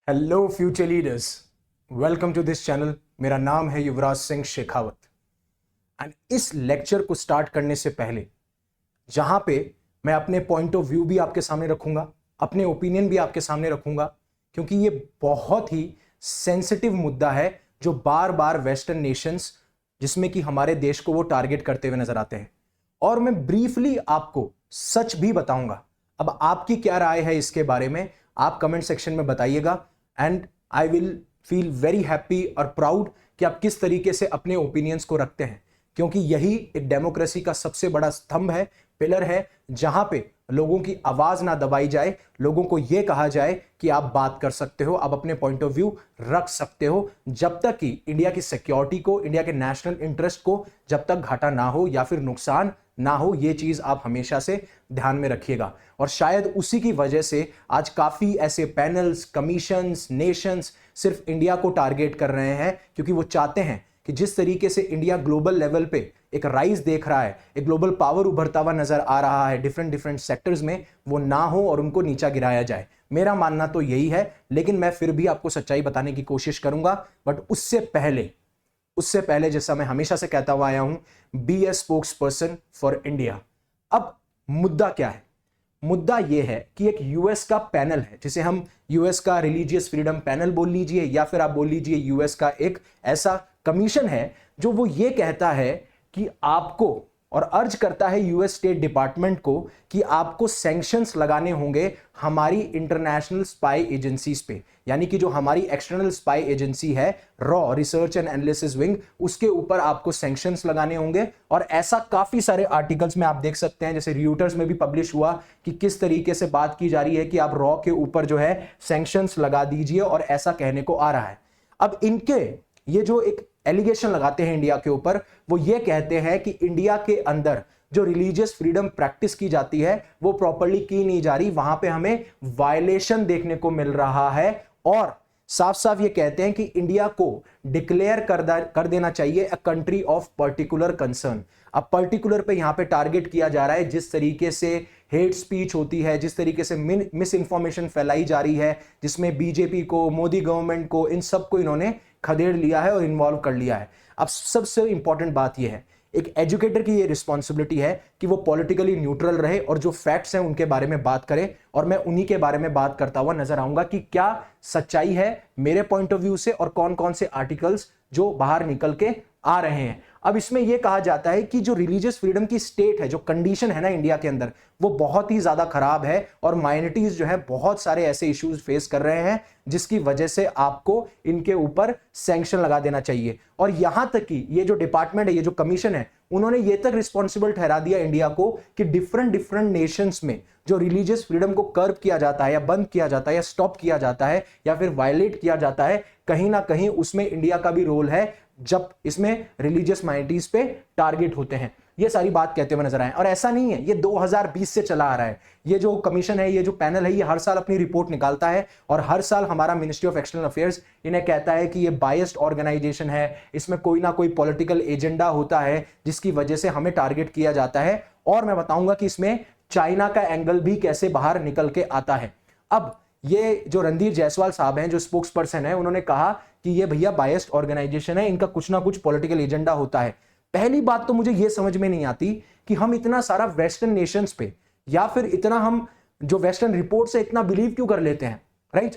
Hello future leaders, welcome to this channel. मेरा नाम है युवराज सिंह शेखावत एंड इस लेक्चर को स्टार्ट करने से पहले जहां पे मैं अपने पॉइंट ऑफ व्यू भी आपके सामने रखूंगा, अपने ओपिनियन भी आपके सामने रखूंगा, क्योंकि ये बहुत ही सेंसिटिव मुद्दा है जो बार बार वेस्टर्न नेशंस जिसमें कि हमारे देश को वो टारगेट करते हुए नजर आते हैं। और मैं ब्रीफली आपको सच भी बताऊंगा। अब आपकी क्या राय है इसके बारे में आप कमेंट सेक्शन में बताइएगा and I will feel very happy और प्राउड कि आप किस तरीके से अपने ओपिनियंस को रखते हैं, क्योंकि यही एक डेमोक्रेसी का सबसे बड़ा स्तंभ है, पिलर है, जहां पे लोगों की आवाज ना दबाई जाए, लोगों को यह कहा जाए कि आप बात कर सकते हो, आप अपने पॉइंट ऑफ व्यू रख सकते हो, जब तक कि इंडिया की सिक्योरिटी को, इंडिया के नेशनल इंटरेस्ट को जब तक घाटा ना हो या फिर नुकसान ना हो। यह चीज आप हमेशा से ध्यान में रखिएगा। और शायद उसी की वजह से आज काफी ऐसे पैनल्स, कमीशंस, नेशंस सिर्फ इंडिया को टारगेट कर रहे हैं, क्योंकि वो चाहते हैं कि जिस तरीके से इंडिया ग्लोबल लेवल पे एक राइज देख रहा है, एक ग्लोबल पावर उभरता हुआ नजर आ रहा है डिफरेंट डिफरेंट सेक्टर्स में, वो ना हो और उनको नीचा गिराया जाए। मेरा मानना तो यही है, लेकिन मैं फिर भी आपको सच्चाई बताने की कोशिश करूंगा। बट उससे पहले जैसा मैं हमेशा से कहता हुआ आया हूं, be a spokesperson for India. अब मुद्दा क्या है? मुद्दा यह है कि एक यूएस का पैनल है, जिसे हम यूएस का रिलीजियस फ्रीडम पैनल बोल लीजिए या फिर आप बोल लीजिए यूएस का एक ऐसा कमीशन है जो वो ये कहता है कि आपको, और अर्ज करता है यूएस स्टेट डिपार्टमेंट को कि आपको सैंक्शंस लगाने होंगे हमारी इंटरनेशनल स्पाई एजेंसीज पे, यानी कि जो हमारी एक्सटर्नल स्पाई एजेंसी है, raw research and analysis wing, उसके ऊपर आपको सैंक्शंस लगाने होंगे। और ऐसा काफी सारे आर्टिकल्स में आप देख सकते हैं, जैसे रियूटर्स में भी पब्लिश हुआ कि किस तरीके से बात की जा रही है कि आप रॉ के ऊपर जो है सैंक्शंस लगा दीजिए, और ऐसा कहने को आ रहा है। अब इनके ये जो एक एलिगेशन लगाते हैं इंडिया के ऊपर, वो ये कहते हैं कि इंडिया के अंदर जो रिलीजियस फ्रीडम प्रैक्टिस की जाती है वो प्रॉपर्ली की नहीं जा रही, वहां पे हमें वायलेशन देखने को मिल रहा है। और साफ साफ ये कहते हैं कि इंडिया को डिक्लेयर कर देना चाहिए a country of particular concern. अब पर्टिकुलर पे यहां पे टारगेट किया जा रहा है, जिस तरीके से हेट स्पीच होती है, जिस तरीके से मिस इंफॉर्मेशन फैलाई जा रही है, जिसमें बीजेपी को, मोदी गवर्नमेंट को, इन सबको इन्होंने खदेड़ लिया है और इन्वॉल्व कर लिया है। अब सबसे इंपॉर्टेंट बात यह है, एक एजुकेटर की ये रिस्पॉन्सिबिलिटी है कि वो पॉलिटिकली न्यूट्रल रहे और जो फैक्ट्स हैं उनके बारे में बात करे, और मैं उन्हीं के बारे में बात करता हुआ नजर आऊंगा कि क्या सच्चाई है मेरे पॉइंट ऑफ व्यू से और कौन कौन से आर्टिकल्स जो बाहर निकल के आ रहे हैं। अब इसमें यह कहा जाता है कि जो रिलीजियस फ्रीडम की स्टेट है, जो कंडीशन है ना इंडिया के अंदर, वो बहुत ही ज्यादा खराब है, और माइनॉरिटीज जो है बहुत सारे ऐसे इश्यूज फेस कर रहे हैं जिसकी वजह से आपको इनके ऊपर सैंक्शन लगा देना चाहिए। और यहां तक कि ये जो डिपार्टमेंट है, ये जो कमीशन है, उन्होंने ये तक रिस्पॉन्सिबल ठहरा दिया इंडिया को कि डिफरेंट डिफरेंट नेशंस में जो रिलीजियस फ्रीडम को कर्व किया जाता है या बंद किया जाता है या स्टॉप किया जाता है या फिर वायलेट किया जाता है, कहीं ना कहीं उसमें इंडिया का भी रोल है जब इसमें रिलीजियस माइनॉरिटीज पे टारगेट होते हैं। ये सारी बात कहते हुए नजर आए। और ऐसा नहीं है, ये 2020 से चला आ रहा है। ये जो कमीशन है, ये जो पैनल है, ये हर साल अपनी रिपोर्ट निकालता है, और हर साल हमारा मिनिस्ट्री ऑफ एक्सटर्नल अफेयर्स इन्हें कहता है कि ये बायस्ड ऑर्गेनाइजेशन है, इसमें कोई ना कोई पॉलिटिकल एजेंडा होता है जिसकी वजह से हमें टारगेट किया जाता है। और मैं बताऊंगा कि इसमें चाइना का एंगल भी कैसे बाहर निकल के आता है। अब ये जो रणधीर जायसवाल साहब हैं, जो स्पोक्स पर्सन है, उन्होंने कहा कि ये भैया बायस्ड ऑर्गेनाइजेशन है, इनका कुछ ना कुछ पॉलिटिकल एजेंडा होता है। पहली बात तो मुझे यह समझ में नहीं आती कि हम इतना सारा वेस्टर्न नेशंस पे, या फिर इतना हम जो वेस्टर्न रिपोर्ट से इतना बिलीव क्यों कर लेते हैं, राइट?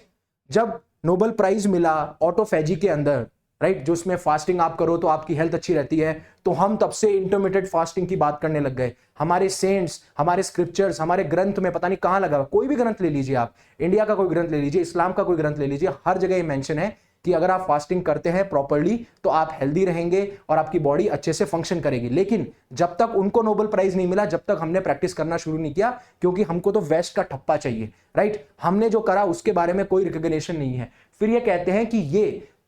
जब नोबेल प्राइज मिला ऑटोफेजी के अंदर, राइट, जो उसमें फास्टिंग आप करो तो आपकी हेल्थ अच्छी रहती है, तो हम तब से इंटरमिटेड फास्टिंग की बात करने लग गए। हमारे सेंट्स, हमारे स्क्रिप्चर्स, हमारे ग्रंथ में पता नहीं कहां लगा, कोई भी ग्रंथ ले लीजिए आप, इंडिया का कोई ग्रंथ ले लीजिए, इस्लाम का कोई ग्रंथ ले लीजिए, हर जगह ये मेंशन है कि अगर आप फास्टिंग करते हैं प्रॉपर्ली तो आप हेल्दी रहेंगे और आपकी बॉडी अच्छे से फंक्शन करेगी। लेकिन जब तक उनको नोबेल प्राइज नहीं मिला, जब तक हमने प्रैक्टिस करना शुरू नहीं किया, क्योंकि हमको तो वेस्ट का ठप्पा चाहिए, राइट? हमने जो करा उसके बारे में कोई रिकॉग्निशन नहीं है। फिर ये कहते हैं कि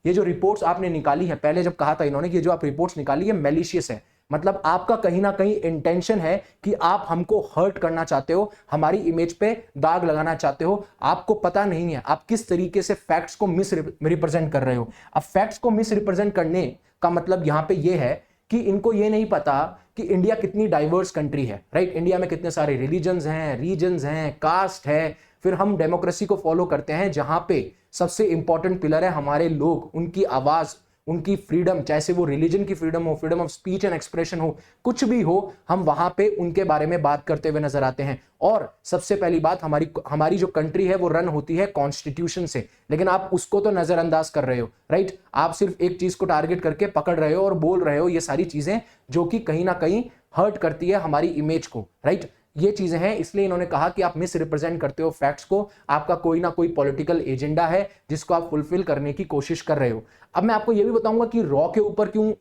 ये जो रिपोर्ट्स आपने निकाली है, पहले जब कहा था इन्होंने कि जो आप रिपोर्ट्स निकाली है मैलिशियस है, मतलब आपका कहीं ना कहीं इंटेंशन है कि आप हमको हर्ट करना चाहते हो, हमारी इमेज पे दाग लगाना चाहते हो। आपको पता नहीं है आप किस तरीके से फैक्ट्स को मिस रिप्रेजेंट कर रहे हो। अब फैक्ट्स को मिस रिप्रेजेंट करने का मतलब यहां पे ये है कि इनको ये नहीं पता कि इंडिया कितनी डाइवर्स कंट्री है, राइट? इंडिया में कितने सारे रिलीजन्स हैं, रीजन्स हैं, कास्ट है। फिर हम डेमोक्रेसी को फॉलो करते हैं जहां पे सबसे इंपॉर्टेंट पिलर है। हमारे लोग, उनकी आवाज, उनकी फ्रीडम, चाहे से वो रिलीजन की फ्रीडम हो, freedom of speech and expression हो, कुछ भी हो, हम वहां पे उनके बारे में बात करते हुए नजर आते हैं। और सबसे पहली बात, हमारी जो कंट्री है वो रन होती है कॉन्स्टिट्यूशन से, लेकिन आप उसको तो नजरअंदाज कर रहे हो, राइट। आप सिर्फ एक चीज को टारगेट करके पकड़ रहे हो और बोल रहे हो ये सारी चीजें जो कि कहीं ना कहीं हर्ट करती है हमारी इमेज को, राइट। ये चीजें हैं, इसलिए इन्होंने कहा कि आप मिस रिप्रेजेंट करते हो फैक्ट्स को, आपका कोई ना कोई पॉलिटिकल एजेंडा है जिसको आप फुलफिल करने की कोशिश कर रहे हो। अब मैं आपको यह भी बताऊंगा कि रॉ के ऊपर क्यों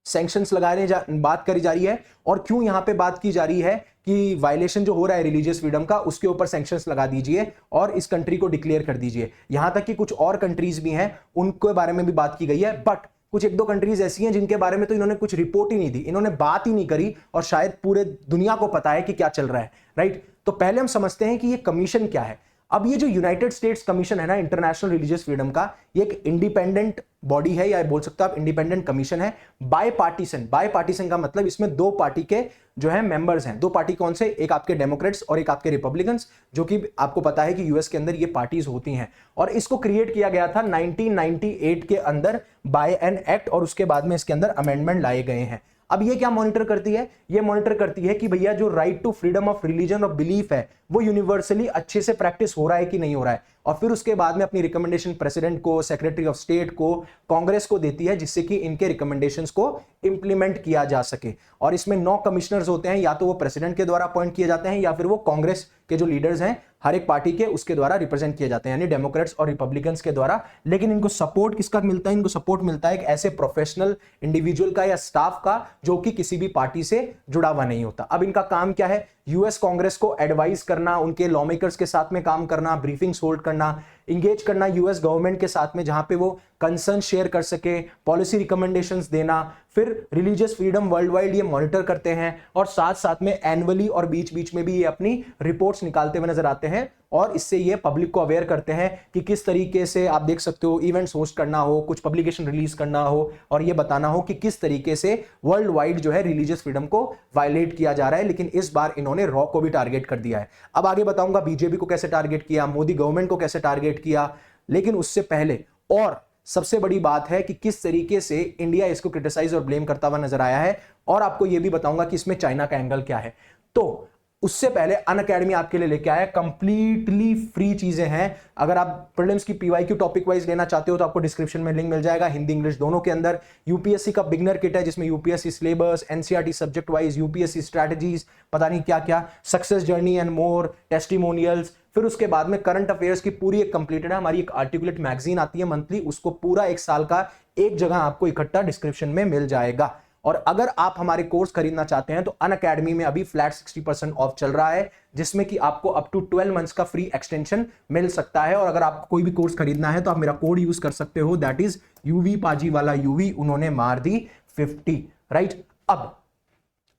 सैंक्शंस बात करी जा रही है और क्यों यहां पे बात की जा रही है कि वायलेशन जो हो रहा है रिलीजियस फ्रीडम का, उसके ऊपर सैंक्शंस लगा दीजिए और इस कंट्री को डिक्लेयर कर दीजिए। यहां तक कि कुछ और कंट्रीज भी हैं, उनके बारे में भी बात की गई है, बट कुछ एक दो कंट्रीज ऐसी हैं जिनके बारे में तो इन्होंने कुछ रिपोर्ट ही नहीं दी, इन्होंने बात ही नहीं करी और शायद पूरे दुनिया को पता है कि क्या चल रहा है, राइट। तो पहले हम समझते हैं कि ये कमीशन क्या है। अब ये जो यूनाइटेड स्टेट्स कमीशन है ना इंटरनेशनल रिलीजियस फ्रीडम का, ये एक इंडिपेंडेंट बॉडी है, या बोल सकते हो आप इंडिपेंडेंट कमीशन है। बाय पार्टीशन का मतलब इसमें दो पार्टी के जो है मेंबर्स हैं। दो पार्टी कौन से? एक आपके डेमोक्रेट्स और एक आपके रिपब्लिकन्स, जो कि आपको पता है कि यूएस के अंदर ये पार्टीज होती हैं। और इसको क्रिएट किया गया था 1998 के अंदर बाय एन एक्ट, और उसके बाद में इसके अंदर अमेंडमेंट लाए गए हैं। अब ये क्या मॉनिटर करती है? ये मॉनिटर करती है कि भैया जो right to freedom of religion और बिलीफ है वो यूनिवर्सली अच्छे से प्रैक्टिस हो रहा है कि नहीं हो रहा है, और फिर उसके बाद में अपनी रिकमेंडेशन प्रेसिडेंट को, सेक्रेटरी ऑफ स्टेट को, कांग्रेस को देती है, जिससे कि इनके रिकमेंडेशंस को इंप्लीमेंट किया जा सके। और इसमें 9 कमिश्नर्स होते हैं, या तो वो प्रेसिडेंट के द्वारा अपॉइंट किए जाते हैं या फिर वो कांग्रेस के जो लीडर्स हैं हर एक पार्टी के, उसके द्वारा रिप्रेजेंट किए जाते हैं, यानी डेमोक्रेट्स और रिपब्लिकन्स के द्वारा। लेकिन इनको सपोर्ट किसका मिलता है? इनको सपोर्ट मिलता है एक ऐसे प्रोफेशनल इंडिविजुअल का या स्टाफ का जो कि किसी भी पार्टी से जुड़ा हुआ नहीं होता। अब इनका काम क्या है? यूएस कांग्रेस को एडवाइस करना, उनके लॉ मेकर्स के साथ में काम करना, ब्रीफिंग्स होल्ड करना, इंगेज करना यूएस गवर्नमेंट के साथ में, जहां पे वो कंसर्न शेयर कर सके, पॉलिसी रिकमेंडेशंस देना। फिर रिलीजियस फ्रीडम वर्ल्ड वाइड ये मॉनिटर करते हैं, और साथ साथ में एनुअली और बीच बीच में भी ये अपनी रिपोर्ट्स निकालते हुए नजर आते हैं, और इससे ये पब्लिक को अवेयर करते हैं कि किस तरीके से आप देख सकते हो इवेंट्स होस्ट करना हो, कुछ पब्लिकेशन रिलीज करना हो, और ये बताना हो कि किस तरीके से वर्ल्ड वाइड जो है रिलीजियस फ्रीडम को वायलेट किया जा रहा है। लेकिन इस बार इन्होंने रॉ को भी टारगेट कर दिया है। अब आगे बताऊंगा बीजेपी को कैसे टारगेट किया, मोदी गवर्नमेंट को कैसे टारगेट किया, लेकिन उससे पहले और सबसे बड़ी बात है कि किस तरीके से इंडिया इसको क्रिटिसाइज और ब्लेम करता हुआ नजर आया है, और आपको यह भी बताऊंगा कि इसमें चाइना का एंगल क्या है। तो उससे पहले अनअकैडमी आपके लिए लेके आया, कंप्लीटली फ्री चीजें हैं। अगर आप प्रीलिम्स की पीवाईक्यू टॉपिक वाइज लेना चाहते हो तो आपको डिस्क्रिप्शन में लिंक मिल जाएगा, हिंदी इंग्लिश दोनों के अंदर। यूपीएससी का बिगनर किट है जिसमें UPSC syllabus, NCERT subject wise, UPSC strategies, पता नहीं क्या क्या, success journey and more, testimonials. फिर उसके बाद में करंट अफेयर्स की पूरी एक कंप्लीटेड है, हमारी एक आर्टिकुलेट मैगजीन आती है मंथली, उसको पूरा एक साल का एक जगह आपको इकट्ठा डिस्क्रिप्शन में मिल जाएगा। और अगर आप हमारे कोर्स खरीदना चाहते हैं तो अनअकैडमी में अभी फ्लैट 60% ऑफ चल रहा है, जिसमें कि आपको अप टू 12 मंथ्स का फ्री एक्सटेंशन मिल सकता है। और अगर आपको कोई भी कोर्स खरीदना है तो आप मेरा कोड यूज कर सकते हो, दैट इज यूवी पाजी वाला यूवी, उन्होंने मार दी 50, राइट। अब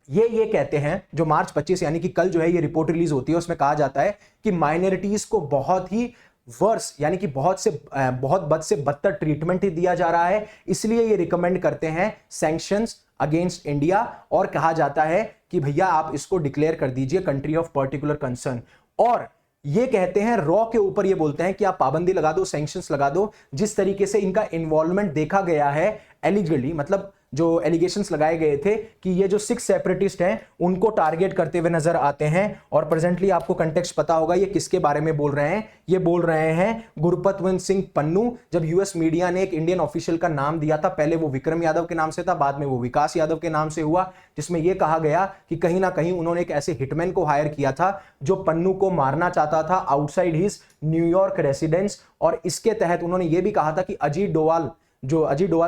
ये कहते हैं जो मार्च 25 यानी कि कल जो है ये रिपोर्ट रिलीज होती है, उसमें कहा जाता है कि माइनॉरिटीज को बहुत ही वर्स यानी कि बहुत बद से बदतर ट्रीटमेंट ही दिया जा रहा है, इसलिए ये रिकमेंड करते हैं सैंक्शंस अगेंस्ट इंडिया, और कहा जाता है कि भैया आप इसको डिक्लेयर कर दीजिए कंट्री ऑफ पर्टिकुलर कंसर्न। और ये कहते हैं रॉ के ऊपर, ये बोलते हैं कि आप पाबंदी लगा दो, सैंक्शंस लगा दो। जिस तरीके से इनका इन्वॉल्वमेंट देखा गया है एलिजिबली, मतलब जो एलिगेशंस लगाए गए थे कि ये जो 6 सेपरेटिस्ट हैं उनको टारगेट करते हुए नजर आते हैं। और प्रेजेंटली आपको कंटेक्स्ट पता होगा ये किसके बारे में बोल रहे हैं, ये बोल रहे हैं गुरपतवंत सिंह पन्नू। जब यूएस मीडिया ने एक इंडियन ऑफिशियल का नाम दिया था, पहले वो विक्रम यादव के नाम से था, बाद में वो विकास यादव के नाम से हुआ, जिसमें यह कहा गया कि कहीं ना कहीं उन्होंने एक ऐसे हिटमैन को हायर किया था जो पन्नू को मारना चाहता था आउटसाइड हिज न्यूयॉर्क रेसिडेंस। और इसके तहत उन्होंने ये भी कहा था कि अजीत डोवाल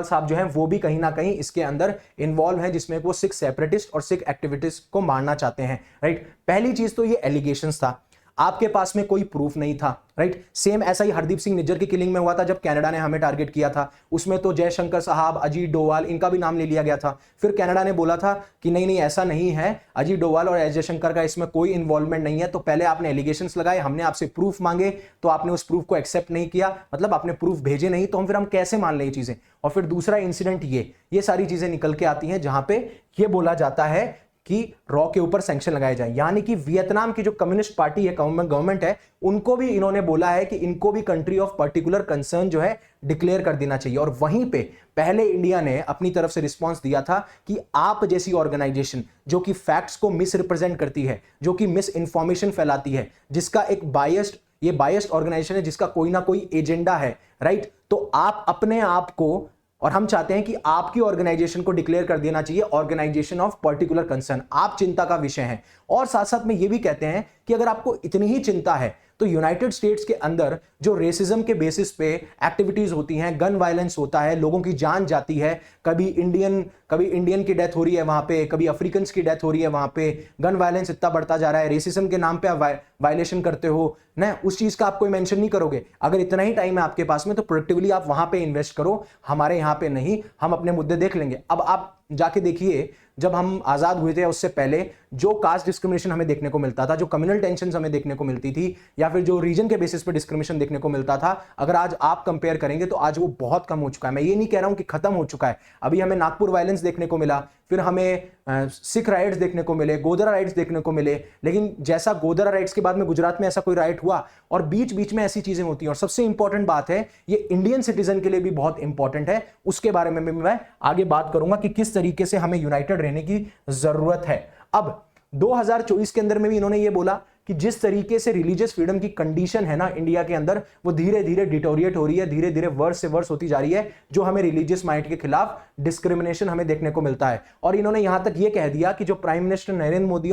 साहब जो हैं वो भी कहीं ना कहीं इसके अंदर इन्वॉल्व हैं, जिसमें वो 6 सेपरेटिस्ट और 6 एक्टिविस्ट को मारना चाहते हैं, राइट। पहली चीज तो ये एलिगेशंस था, आपके पास में कोई प्रूफ नहीं था, राइट। सेम ऐसा ही हरदीप सिंह निज्जर की किलिंग में हुआ था जब कनाडा ने हमें टारगेट किया था, उसमें तो जयशंकर साहब, अजीत डोवाल, इनका भी नाम ले लिया गया था। फिर कनाडा ने बोला था कि नहीं ऐसा नहीं है, अजीत डोवाल और एस जयशंकर का इसमें कोई इन्वॉल्वमेंट नहीं है। तो पहले आपने एलिगेशंस लगाए, हमने आपसे प्रूफ मांगे तो आपने उस प्रूफ को एक्सेप्ट नहीं किया, मतलब आपने प्रूफ भेजे नहीं, तो हम कैसे मान ले ये चीजें। और फिर दूसरा इंसिडेंट ये सारी चीजें निकल के आती हैं जहां पे ये बोला जाता है कि रॉ के ऊपर सैंक्शन लगाए जाए। यानी कि वियतनाम की जो कम्युनिस्ट पार्टी है, गवर्नमेंट है, उनको भी इन्होंने बोला है कि इनको भी कंट्री ऑफ पर्टिकुलर कंसर्न जो है डिक्लेयर कर देना चाहिए। और वहीं पे पहले इंडिया ने अपनी तरफ से रिस्पांस दिया था कि आप जैसी ऑर्गेनाइजेशन जो कि फैक्ट्स को मिस रिप्रेजेंट करती है, जो कि मिस इंफॉर्मेशन फैलाती है, जिसका एक बायस्ड ऑर्गेनाइजेशन है, जिसका कोई ना कोई एजेंडा है, राइट, तो आप अपने आप को, और हम चाहते हैं कि आपकी ऑर्गेनाइजेशन को डिक्लेयर कर देना चाहिए ऑर्गेनाइजेशन ऑफ पर्टिकुलर कंसर्न, आप चिंता का विषय हैं। और साथ साथ में यह भी कहते हैं कि अगर आपको इतनी ही चिंता है तो यूनाइटेड स्टेट्स के अंदर जो रेसिज्म के बेसिस पे एक्टिविटीज होती हैं, गन वायलेंस होता है, लोगों की जान जाती है, कभी इंडियन की डेथ हो रही है वहां पे, कभी अफ्रीकन की डेथ हो रही है वहां पे, गन वायलेंस इतना बढ़ता जा रहा है, रेसिज्म के नाम पे आप वायलेशन करते हो ना, उस चीज का आप कोई मेंशन नहीं करोगे। अगर इतना ही टाइम है आपके पास में तो प्रोडक्टिवली आप वहां पे इन्वेस्ट करो, हमारे यहां पे नहीं, हम अपने मुद्दे देख लेंगे। अब आप जाके देखिए, जब हम आजाद हुए थे उससे पहले जो कास्ट डिस्क्रिमिनेशन हमें देखने को मिलता था, जो कम्युनल टेंशन हमें देखने को मिलती थी, या फिर जो रीजन के बेसिस पे डिस्क्रिमिनेशन देखने को मिलता था, अगर आज आप कंपेयर करेंगे तो आज वो बहुत कम हो चुका है। मैं ये नहीं कह रहा हूं कि खत्म हो चुका है, अभी हमें नागपुर वायलेंस देखने को मिला, फिर हमें सिख राइट्स देखने को मिले, गोधरा राइट्स देखने को मिले, लेकिन जैसा गोधरा राइट्स के बाद में गुजरात में ऐसा कोई राइट हुआ, और बीच बीच में ऐसी चीजें होती हैं। और सबसे इंपॉर्टेंट बात है, ये इंडियन सिटीजन के लिए भी बहुत इंपॉर्टेंट है, उसके बारे में मैं आगे बात करूंगा कि किस तरीके से हमें यूनाइटेड रहने की जरूरत है। अब 2024 के अंदर में भी इन्होंने ये बोला कि जिस तरीके से रिलीजियस फ्रीडम की कंडीशन है ना इंडिया के अंदर, वो धीरे धीरे डिटोरिएट हो रही है, धीरे धीरे वर्स से वर्स होती जा रही है, जो हमें रिलीजियस माइंड के खिलाफ डिस्क्रिमिनेशन हमें देखने को मिलता है। और इन्होंने यहां तक ये कह दिया कि जो प्राइम मिनिस्टर नरेंद्र मोदी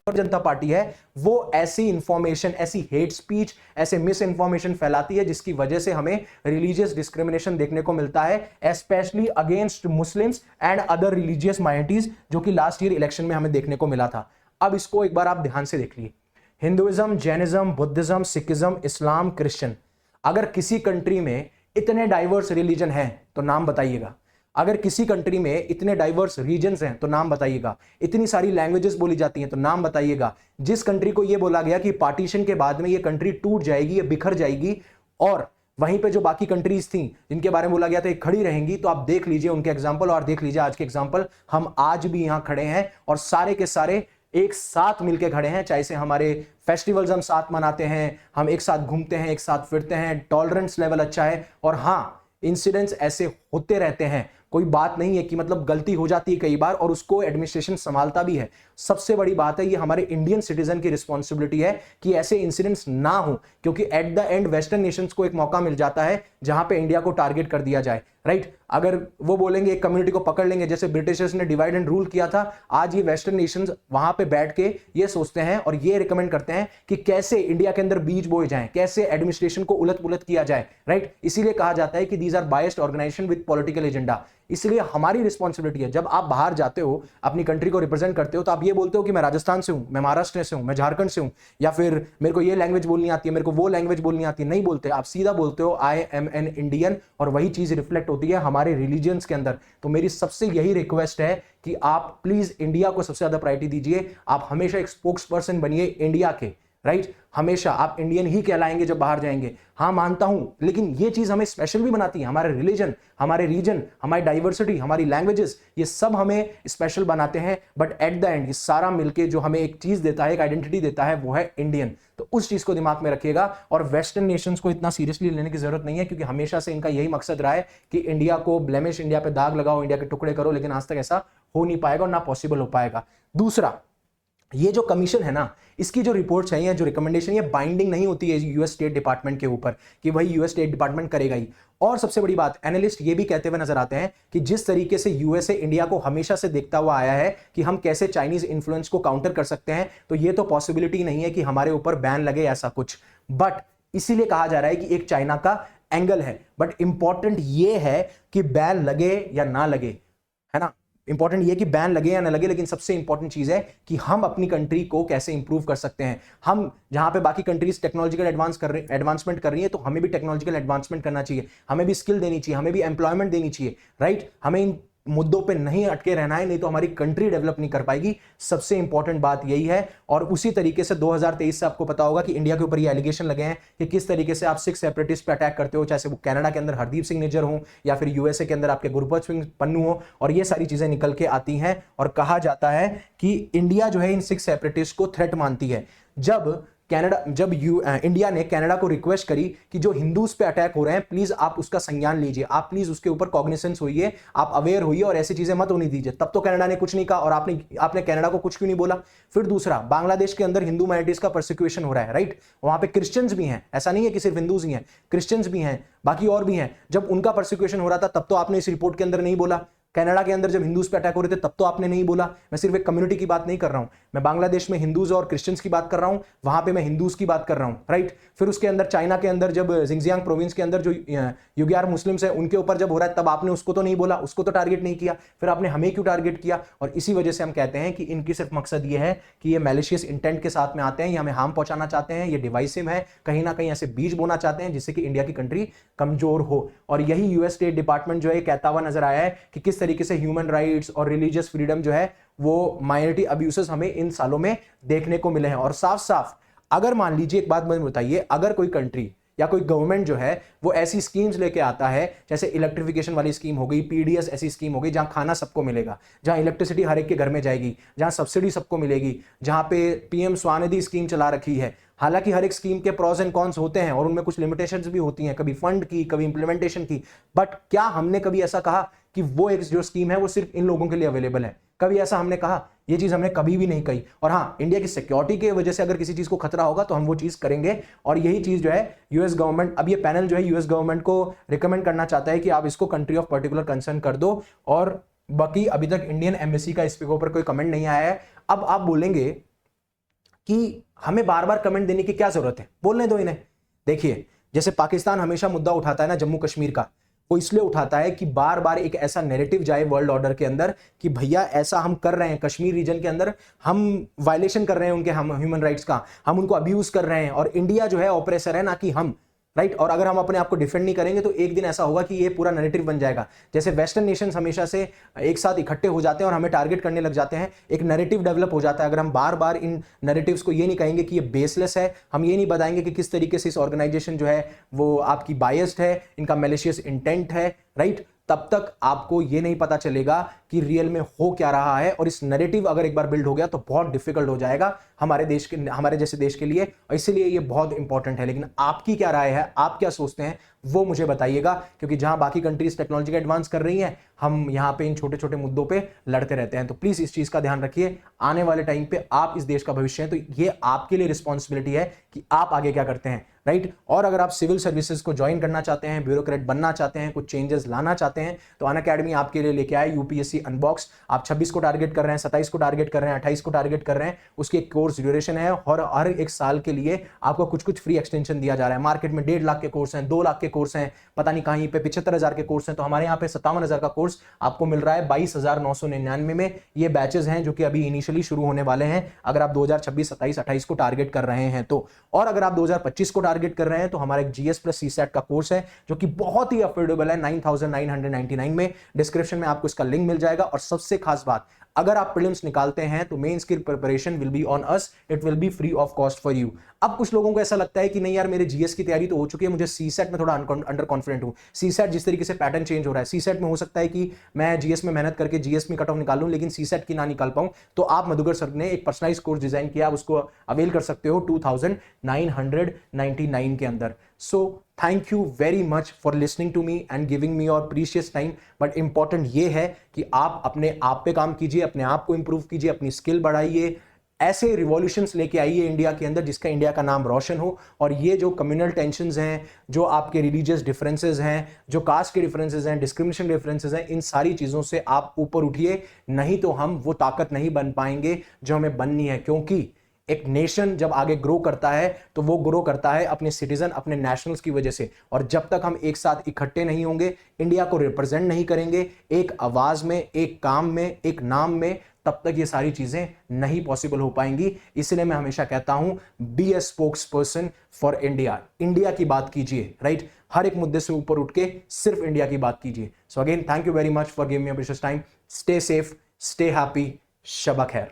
और जनता पार्टी है, वो ऐसी इंफॉर्मेशन, ऐसी हेट स्पीच, ऐसे मिस इंफॉर्मेशन फैलाती है जिसकी वजह से हमें रिलीजियस डिस्क्रिमिनेशन देखने को मिलता है, specially against Muslims and other religious minorities, जो कि लास्ट ईयर इलेक्शन में हमें देखने को मिला था। अब इसको एक बार आप ध्यान से देख लीजिए, हिंदुइज्म, जैनिज्म, बुद्धिज्म, सिखिज्म, इस्लाम, क्रिश्चियन, अगर किसी कंट्री में इतने डाइवर्स रिलीजन हैं तो नाम बताइएगा। अगर किसी कंट्री में इतने डाइवर्स रीजन्स हैं तो नाम बताइएगा। इतनी सारी लैंग्वेजेस बोली जाती हैं तो नाम बताइएगा। जिस कंट्री को यह बोला गया कि पार्टीशन के बाद में ये कंट्री टूट जाएगी, ये बिखर जाएगी, और वहीं पे जो बाकी कंट्रीज थी जिनके बारे में बोला गया था ये खड़ी रहेंगी, तो आप देख लीजिए उनके एग्जाम्पल और देख लीजिए आज के एग्जाम्पल। हम आज भी यहां खड़े हैं और सारे के सारे एक साथ मिलके खड़े हैं, चाहे से हमारे फेस्टिवल्स हम साथ मनाते हैं, हम एक साथ घूमते हैं, एक साथ फिरते हैं, टॉलरेंस लेवल अच्छा है। और हाँ, इंसिडेंट्स ऐसे होते रहते हैं, कोई बात नहीं है कि मतलब गलती हो जाती है कई बार और उसको एडमिनिस्ट्रेशन संभालता भी है। सबसे बड़ी बात है ये हमारे इंडियन सिटीजन की रिस्पॉन्सिबिलिटी है कि ऐसे इंसिडेंट्स ना हो, क्योंकि at the end western Nations को एक मौका मिल जाता है जहां पे इंडिया को टारगेट कर दिया जाए, राइट। अगर वो बोलेंगे एक कम्युनिटी को पकड़ लेंगे, जैसे ब्रिटिशर्स ने डिवाइड एंड रूल किया था, आज ये वेस्टर्न नेशंस वहां पे बैठ के ये सोचते हैं और ये रिकमेंड करते हैं कि कैसे इंडिया के अंदर बीज बोए जाएं, कैसे एडमिनिस्ट्रेशन को उलट पुलट किया जाए, राइट। इसीलिए कहा जाता है कि these are biased organisation with political agenda. इसलिए हमारी रिस्पॉन्सिबिलिटी है, जब आप बाहर जाते हो, अपनी कंट्री को रिप्रेजेंट करते हो, तो आप ये बोलते हो कि मैं राजस्थान से हूं, मैं महाराष्ट्र से हूं, मैं झारखंड से हूं, या फिर मेरे को ये लैंग्वेज बोलनी आती है, मेरे को वो लैंग्वेज बोलनी आती है, नहीं बोलते। आप सीधा बोलते हो आई एम एन इंडियन, और वही चीज रिफ्लेक्ट होती है हमारे रिलीजियंस के अंदर। तो मेरी सबसे यही रिक्वेस्ट है कि आप प्लीज इंडिया को सबसे ज्यादा प्रायोरिटी दीजिए। आप हमेशा एक स्पोक्स पर्सन बनिए इंडिया के, राइट। हमेशा आप इंडियन ही कहलाएंगे जब बाहर जाएंगे। हाँ मानता हूं, लेकिन ये चीज हमें स्पेशल भी बनाती है। हमारे रिलीजन, हमारे रीजन, हमारी डाइवर्सिटी, हमारी लैंग्वेजेस, ये सब हमें स्पेशल बनाते हैं। बट एट द एंड ये सारा मिलके जो हमें एक चीज देता है, एक आइडेंटिटी देता है, वो है इंडियन। तो उस चीज को दिमाग में रखिएगा। और वेस्टर्न नेशंस को इतना सीरियसली लेने की जरूरत नहीं है, क्योंकि हमेशा से इनका यही मकसद रहा है कि इंडिया को ब्लेमिश, इंडिया पे दाग लगाओ, इंडिया के टुकड़े करो, लेकिन आज तक ऐसा हो नहीं पाएगा और ना पॉसिबल हो पाएगा। दूसरा, ये जो कमीशन है ना, इसकी जो रिपोर्ट्स है या जो रिकमेंडेशन, ये बाइंडिंग नहीं होती है यूएस स्टेट डिपार्टमेंट के ऊपर कि वही यूएस स्टेट डिपार्टमेंट करेगा ही। और सबसे बड़ी बात, एनालिस्ट ये भी कहते हुए नजर आते हैं कि जिस तरीके से यूएसए इंडिया को हमेशा से देखता हुआ आया है कि हम कैसे चाइनीज इन्फ्लुएंस को काउंटर कर सकते हैं, तो ये तो पॉसिबिलिटी नहीं है कि हमारे ऊपर बैन लगे ऐसा कुछ। बट इसीलिए कहा जा रहा है कि एक चाइना का एंगल है। बट इंपॉर्टेंट ये है कि बैन लगे या ना लगे, है ना। इंपॉर्टेंट ये कि बैन लगे या ना लगे, लेकिन सबसे इंपॉर्टेंट चीज है कि हम अपनी कंट्री को कैसे इंप्रूव कर सकते हैं। हम जहां पे बाकी कंट्रीज टेक्नोलॉजिकल एडवांसमेंट कर रही है, तो हमें भी टेक्नोलॉजिकल एडवांसमेंट करना चाहिए, हमें भी स्किल देनी चाहिए, हमें भी एम्प्लॉयमेंट देनी चाहिए, राइट। हमें इन मुद्दों पे नहीं अटके रहना है, नहीं तो हमारी कंट्री डेवलप नहीं कर पाएगी। सबसे इंपॉर्टेंट बात यही है। और उसी तरीके से 2023 से आपको पता होगा कि इंडिया के ऊपर ये एलिगेशन लगे हैं कि किस तरीके से आप सिख सेपरेटिस्ट पे अटैक करते हो, चाहे वो कनाडा के अंदर हरदीप सिंह निज्जर हो या फिर यूएसए के अंदर आपके गुरबख्श सिंह पन्नू हो, और ये सारी चीजें निकल के आती हैं और कहा जाता है कि इंडिया जो है इन सिख सेपरेटिस्ट को थ्रेट मानती है। जब इंडिया ने कनाडा को रिक्वेस्ट करी कि जो हिंदूज पे अटैक हो रहे हैं प्लीज आप उसका संज्ञान लीजिए, आप प्लीज उसके ऊपर कॉग्निसेंस होइए, आप अवेयर होइए और ऐसी चीजें मत होने दीजिए, तब तो कनाडा ने कुछ नहीं कहा। और आपने कनाडा को कुछ क्यों नहीं बोला? फिर दूसरा, बांग्लादेश के अंदर हिंदू माइनॉरिटीज का परसिक्यूशन हो रहा है, राइट? वहां पे क्रिश्चियंस भी हैं, ऐसा नहीं है कि सिर्फ हिंदूज ही हैं, क्रिश्चियंस भी हैं, बाकी और भी हैं। जब उनका परसिक्यूशन हो रहा था तब तो आपने इस रिपोर्ट के अंदर नहीं बोला। कनाडा के अंदर जब हिंदूज पे अटैक हो रहे थे तब तो आपने नहीं बोला। मैं सिर्फ एक कम्युनिटी की बात नहीं कर रहा हूं, मैं बांग्लादेश में हिंदूज और क्रिश्चियंस की बात कर रहा हूं, वहां पे मैं हिंदूज की बात कर रहा हूं, राइट? फिर उसके अंदर चाइना के अंदर जब जिंगजियांग प्रोविंस के अंदर जो युग्यार मुस्लिम्स है उनके ऊपर जब हो रहा है तब आपने उसको तो नहीं बोला, उसको तो टारगेट नहीं किया, फिर आपने हमें क्यों टारगेट किया? और इसी वजह से हम कहते हैं कि इनकी सिर्फ मकसद ये है कि ये मैलिशियस इंटेंट के साथ में आते हैं, ये हमें हार्म पहुंचाना चाहते हैं, ये डिवाइसिव है, कहीं ना कहीं ऐसे बीज बोना चाहते हैं जिससे कि इंडिया की कंट्री कमजोर हो। और यही यूएस स्टेट डिपार्टमेंट जो है कहता हुआ नजर आया है कि किस तरीके से ह्यूमन राइट्स और रिलीजियस फ्रीडम जो है वो माइनॉरिटी अब्यूसेस हमें इन सालों में देखने को मिले हैं। और साफ साफ अगर मान लीजिए, एक बात मुझे बताइए, अगर कोई कंट्री या कोई गवर्नमेंट जो है वो ऐसी स्कीम्स लेके आता है, जैसे इलेक्ट्रिफिकेशन वाली स्कीम हो गई, पीडीएस ऐसी स्कीम हो गई जहां खाना सबको मिलेगा, जहां इलेक्ट्रिसिटी हर एक के घर में जाएगी, जहां सब्सिडी सबको मिलेगी, जहां पे पीएम स्वानिधि स्कीम चला रखी है। हालांकि हर एक स्कीम के प्रोस एंड कॉन्स होते हैं और उनमें कुछ लिमिटेशंस भी होती हैं, कभी फंड की, कभी इंप्लीमेंटेशन की, बट क्या हमने कभी ऐसा कहा कि वो एक जो स्कीम है वो सिर्फ इन लोगों के लिए अवेलेबल है? कभी ऐसा हमने कहा? ये चीज हमने कभी भी नहीं कही। और हाँ, इंडिया की सिक्योरिटी की वजह से अगर किसी चीज को खतरा होगा तो हम वो चीज करेंगे। और यही चीज जो है यूएस गवर्नमेंट, अब ये पैनल जो है यूएस गवर्नमेंट को रिकमेंड करना चाहता है कि आप इसको कंट्री ऑफ पर्टिकुलर कंसर्न कर दो। और बाकी अभी तक इंडियन एम्बेसी का इसके ऊपर कोई कमेंट नहीं आया है। अब आप बोलेंगे कि हमें बार बार कमेंट देने की क्या जरूरत है, बोलने दो इन्हें। देखिए, जैसे पाकिस्तान हमेशा मुद्दा उठाता है ना जम्मू कश्मीर का, वो इसलिए उठाता है कि बार बार एक ऐसा नैरेटिव जाए वर्ल्ड ऑर्डर के अंदर कि भैया ऐसा हम कर रहे हैं, कश्मीर रीजन के अंदर हम वायलेशन कर रहे हैं उनके, हम ह्यूमन राइट्स का, हम उनको अब्यूज कर रहे हैं और इंडिया जो है ऑपरेसर है, ना कि हम, राइट? और अगर हम अपने आप को डिफेंड नहीं करेंगे तो एक दिन ऐसा होगा कि ये पूरा नैरेटिव बन जाएगा। जैसे वेस्टर्न नेशंस हमेशा से एक साथ इकट्ठे हो जाते हैं और हमें टारगेट करने लग जाते हैं, एक नैरेटिव डेवलप हो जाता है। अगर हम बार बार इन नैरेटिव्स को ये नहीं कहेंगे कि ये बेसलेस है, हम ये नहीं बताएंगे कि किस तरीके से इस ऑर्गेनाइजेशन जो है वो आपकी बायस्ड है, इनका मैलिशियस इंटेंट है, राइट, तब तक आपको ये नहीं पता चलेगा कि रियल में हो क्या रहा है। और इस नैरेटिव अगर एक बार बिल्ड हो गया तो बहुत डिफिकल्ट हो जाएगा हमारे जैसे देश के लिए, और इसीलिए ये बहुत इंपॉर्टेंट है। लेकिन आपकी क्या राय है, आप क्या सोचते हैं, वो मुझे बताइएगा, क्योंकि जहां बाकी कंट्रीज टेक्नोलॉजी का एडवांस कर रही हैं, हम यहां पे इन छोटे छोटे मुद्दों पे लड़ते रहते हैं। तो प्लीज इस चीज का ध्यान रखिए। आने वाले टाइम पे आप इस देश का भविष्य हैं, तो ये आपके लिए रिस्पॉन्सिबिलिटी है कि आप आगे क्या करते हैं, राइट? और अगर आप सिविल सर्विसेज को ज्वाइन करना चाहते हैं, ब्यूरोक्रेट बनना चाहते हैं, कुछ चेंजेस लाना चाहते हैं, तो अनअकैडमी आपके लिए लेके आए यूपीएससी अनबॉक्स। आप 26 को टारगेट कर रहे हैं, 27 को टारगेट कर रहे हैं, 28 को टारगेट कर रहे हैं, उसकी एक कोर्स ड्यूरेशन है और हर एक साल के लिए आपको कुछ कुछ फ्री एक्सटेंशन दिया जा रहा है। मार्केट में 1.5 लाख के कोर्स हैं, 2 लाख के कोर्स हैं, पता नहीं कहीं पे 75,000 के कोर्स हैं, तो हमारे यहाँ पे 57,000 का कोर्स आपको मिल रहा है 22,999 में। ये बैचेस हैं जो कि अभी इनिशियली शुरू होने वाले हैं, अगर आप 2026, 27, 28 को टारगेट कर रहे हैं तो। और अगर आप 2025 को टारगेट कर रहे हैं तो हमारा एक जीएस प्लस सीसेट का कोर्स है जो कि बहुत ही अफोर्डेबल है, 9,999 में। डिस्क्रिप्शन में आपको इसका लिंक मिल जाएगा। और सबसे खास बात, अगर आप प्रीलिम्स निकालते हैं तो मेंस की preparation will be on us, it will be free of cost for you. अब कुछ लोगों को ऐसा लगता है कि नहीं यार, मेरे जीएस की तैयारी तो हो चुकी है, मुझे सीसेट में थोड़ा अंडर कॉन्फिडेंट हूं। सीसेट जिस तरीके से पैटर्न चेंज हो रहा है, सीसेट में हो सकता है कि मैं जीएस में मेहनत करके जीएस में कट ऑफ निकाल लूं, लेकिन सीसेट की ना निकाल पाऊं, तो आप मधुकर सर ने एक पर्सनलाइज कोर्स डिजाइन किया, आप उसको अवेल कर सकते हो 2,999 के अंदर। So thank you very much for listening to me and giving me your precious time. But important ये है कि आप अपने आप पे काम कीजिए, अपने आप को इंप्रूव कीजिए, अपनी स्किल बढ़ाइए, ऐसे रिवॉल्यूशंस लेके आइए इंडिया के अंदर जिसका इंडिया का नाम रोशन हो। और ये जो कम्युनल टेंशंस हैं, जो आपके रिलीजियस डिफरेंसेस हैं, जो कास्ट के डिफरेंसेस हैं, डिस्क्रिमिनेशन डिफरेंसेस हैं, इन सारी चीजों से आप ऊपर उठिए, नहीं तो हम वो ताकत नहीं बन पाएंगे जो हमें बननी है। क्योंकि एक नेशन जब आगे ग्रो करता है तो वो ग्रो करता है अपने सिटीजन, अपने नेशनल्स की वजह से। और जब तक हम एक साथ इकट्ठे नहीं होंगे, इंडिया को रिप्रेजेंट नहीं करेंगे एक आवाज में, एक काम में, एक नाम में, तब तक ये सारी चीजें नहीं पॉसिबल हो पाएंगी। इसलिए मैं हमेशा कहता हूं, be a spokesperson for India. India की बात कीजिए, राइट? हर एक मुद्दे से ऊपर उठ के सिर्फ इंडिया की बात कीजिए। So again, thank you very much for giving me your precious time. Stay safe, stay happy, शब खैर।